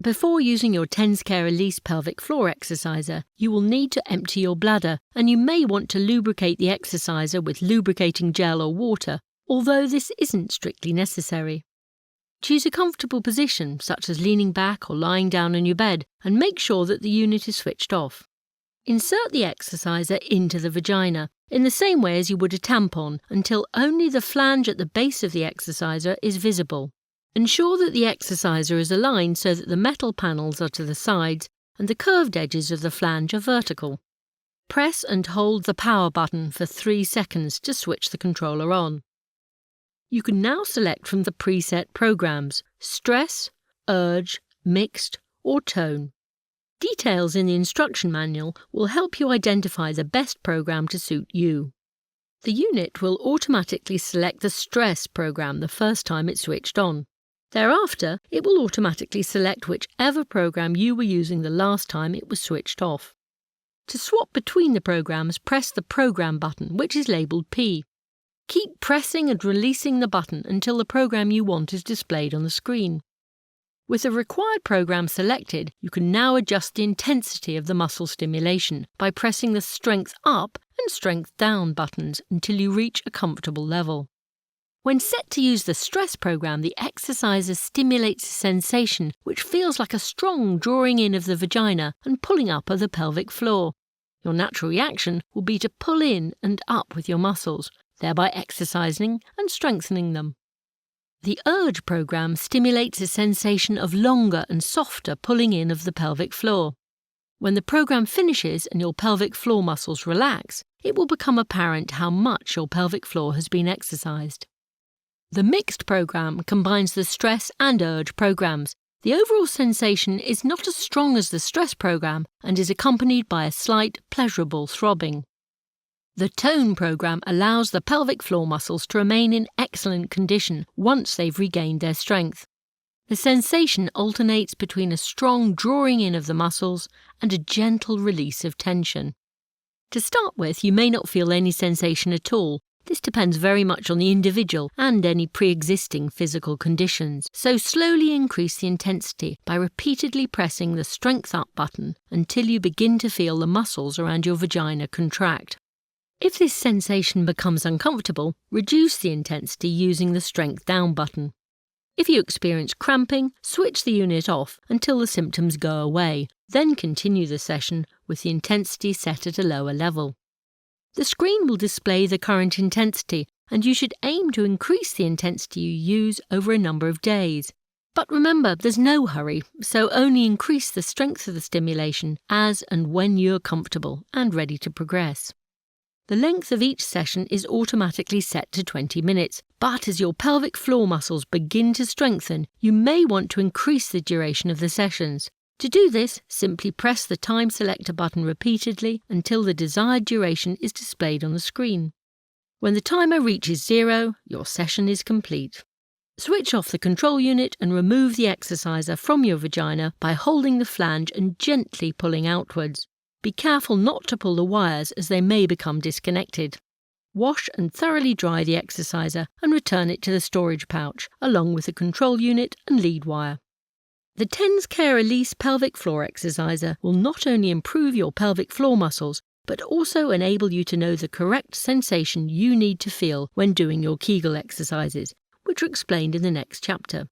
Before using your TensCare Elise Pelvic Floor Exerciser, you will need to empty your bladder, and you may want to lubricate the exerciser with lubricating gel or water, although this isn't strictly necessary. Choose a comfortable position, such as leaning back or lying down on your bed, and make sure that the unit is switched off. Insert the exerciser into the vagina, in the same way as you would a tampon, until only the flange at the base of the exerciser is visible. Ensure that the exerciser is aligned so that the metal panels are to the sides and the curved edges of the flange are vertical. Press and hold the power button for 3 seconds to switch the controller on. You can now select from the preset programs: Stress, Urge, Mixed or Tone. Details in the instruction manual will help you identify the best program to suit you. The unit will automatically select the Stress program the first time it's switched on. Thereafter, it will automatically select whichever program you were using the last time it was switched off. To swap between the programs, press the Program button, which is labelled P. Keep pressing and releasing the button until the program you want is displayed on the screen. With the required program selected, you can now adjust the intensity of the muscle stimulation by pressing the Strength Up and Strength Down buttons until you reach a comfortable level. When set to use the Stress program, the exerciser stimulates a sensation which feels like a strong drawing in of the vagina and pulling up of the pelvic floor. Your natural reaction will be to pull in and up with your muscles, thereby exercising and strengthening them. The Urge program stimulates a sensation of longer and softer pulling in of the pelvic floor. When the program finishes and your pelvic floor muscles relax, it will become apparent how much your pelvic floor has been exercised. The Mixed program combines the Stress and Urge programs. The overall sensation is not as strong as the Stress program and is accompanied by a slight, pleasurable throbbing. The Tone program allows the pelvic floor muscles to remain in excellent condition once they've regained their strength. The sensation alternates between a strong drawing in of the muscles and a gentle release of tension. To start with, you may not feel any sensation at all. This depends very much on the individual and any pre-existing physical conditions, so slowly increase the intensity by repeatedly pressing the Strength Up button until you begin to feel the muscles around your vagina contract. If this sensation becomes uncomfortable, reduce the intensity using the Strength Down button. If you experience cramping, switch the unit off until the symptoms go away, then continue the session with the intensity set at a lower level. The screen will display the current intensity, and you should aim to increase the intensity you use over a number of days. But remember, there's no hurry, so only increase the strength of the stimulation as and when you're comfortable and ready to progress. The length of each session is automatically set to 20 minutes, but as your pelvic floor muscles begin to strengthen, you may want to increase the duration of the sessions. To do this, simply press the Time Selector button repeatedly until the desired duration is displayed on the screen. When the timer reaches 0, your session is complete. Switch off the control unit and remove the exerciser from your vagina by holding the flange and gently pulling outwards. Be careful not to pull the wires as they may become disconnected. Wash and thoroughly dry the exerciser and return it to the storage pouch, along with the control unit and lead wire. The TensCare Elise Pelvic Floor Exerciser will not only improve your pelvic floor muscles, but also enable you to know the correct sensation you need to feel when doing your Kegel exercises, which are explained in the next chapter.